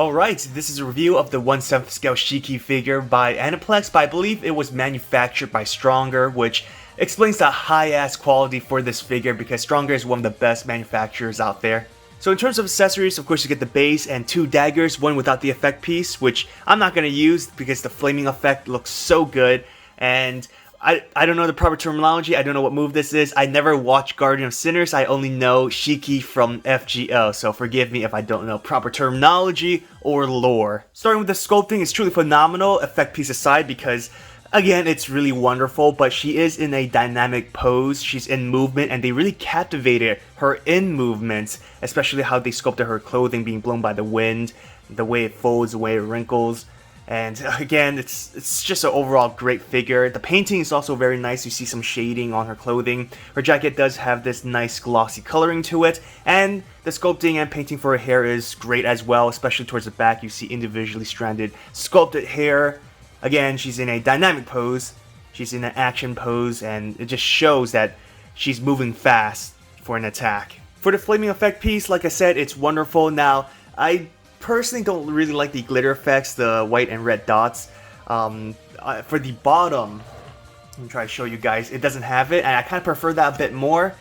Alright, this is a review of the 1/7 scale Shiki figure by Aniplex, but I believe it was manufactured by Stronger, which explains the high-ass quality for this figure because Stronger is one of the best manufacturers out there. So in terms of accessories, of course you get the base and 2 daggers, one without the effect piece, which I'm not going to use because the flaming effect looks so good, and I don't know the proper terminology, I don't know what move this is. I never watched Guardian of Sinners, I only know Shiki from FGO, so forgive me if I don't know proper terminology or lore. Starting with the sculpting, it's truly phenomenal, effect piece aside, because again, it's really wonderful, but she is in a dynamic pose, she's in movement, and they really captivated her in movements, especially how they sculpted her clothing being blown by the wind, the way it folds, the way it wrinkles. And again, it's just an overall great figure. The painting is also very nice. You see some shading on her clothing. Her jacket does have this nice glossy coloring to it. And the sculpting and painting for her hair is great as well, especially towards the back. You see individually stranded sculpted hair. Again, she's in a dynamic pose. She's in an action pose, and it just shows that she's moving fast for an attack. For the flaming effect piece, like I said, it's wonderful. Now, I personally don't really like the glitter effects, the white and red dots. For the bottom, let me try to show you guys, it doesn't have it, and I kind of prefer that a bit more.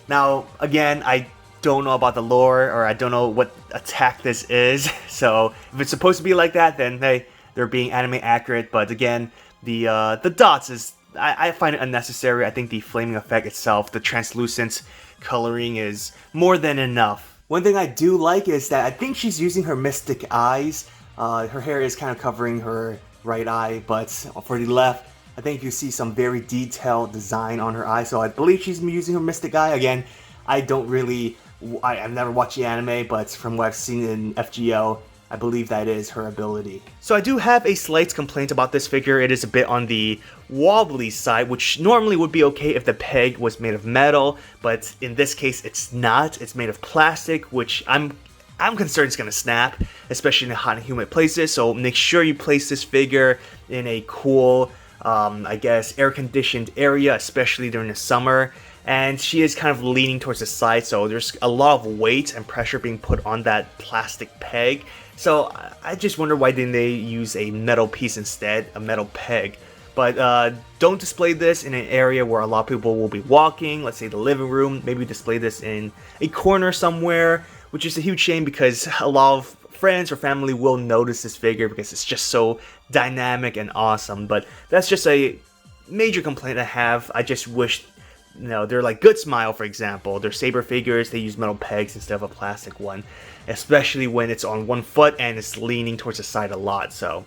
Now, again, I don't know about the lore, or I don't know what attack this is, so if it's supposed to be like that, then hey, they're being anime accurate, but again, the dots is, I find it unnecessary. I think the flaming effect itself, the translucent coloring is more than enough. One thing I do like is that I think she's using her mystic eyes. Her hair is kind of covering her right eye, but for the left, I think you see some very detailed design on her eye, so I believe she's using her mystic eye. Again, I've never watched the anime, but from what I've seen in FGO, I believe that is her ability. So I do have a slight complaint about this figure. It is a bit on the wobbly side, which normally would be okay if the peg was made of metal, but in this case it's not. It's made of plastic, which I'm concerned it's gonna snap, especially in hot and humid places. So make sure you place this figure in a cool, I guess, air-conditioned area, especially during the summer. And she is kind of leaning towards the side, so there's a lot of weight and pressure being put on that plastic peg. So I just wonder why didn't they use a metal piece instead, a metal peg. But don't display this in an area where a lot of people will be walking, let's say the living room. Maybe display this in a corner somewhere, which is a huge shame because a lot of friends or family will notice this figure because it's just so dynamic and awesome. But that's just a major complaint I have. I just wish, you know, they're like Good Smile, for example. They're saber figures, they use metal pegs instead of a plastic one. Especially when it's on one foot and it's leaning towards the side a lot. So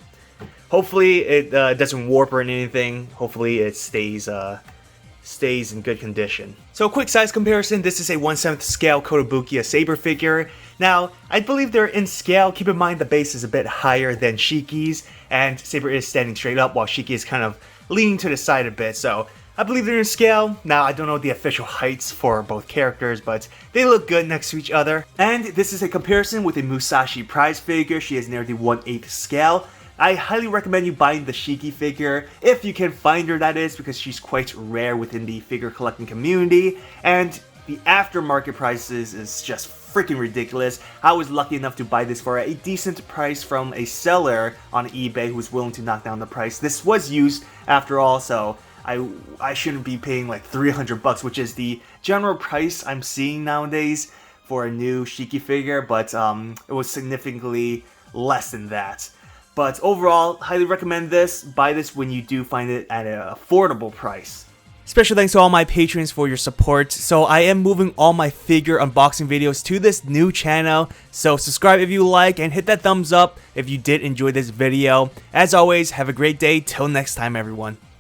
hopefully it doesn't warp or anything. Hopefully it stays in good condition. So a quick size comparison, this is a 1/7 scale Kotobukiya saber figure. Now, I believe they're in scale. Keep in mind the base is a bit higher than Shiki's, and Saber is standing straight up while Shiki is kind of leaning to the side a bit. So I believe they're in scale. Now, I don't know the official heights for both characters, but they look good next to each other. And this is a comparison with a Musashi prize figure. She is near the 1/8 scale. I highly recommend you buying the Shiki figure, if you can find her, that is, because she's quite rare within the figure collecting community, and the aftermarket prices is just freaking ridiculous. I was lucky enough to buy this for a decent price from a seller on eBay who was willing to knock down the price. This was used after all, so I shouldn't be paying like 300 bucks, which is the general price I'm seeing nowadays for a new Shiki figure, but it was significantly less than that. But overall, highly recommend this. Buy this when you do find it at an affordable price. Special thanks to all my patrons for your support. So I am moving all my figure unboxing videos to this new channel. So subscribe if you like and hit that thumbs up if you did enjoy this video. As always, have a great day. Till next time, everyone.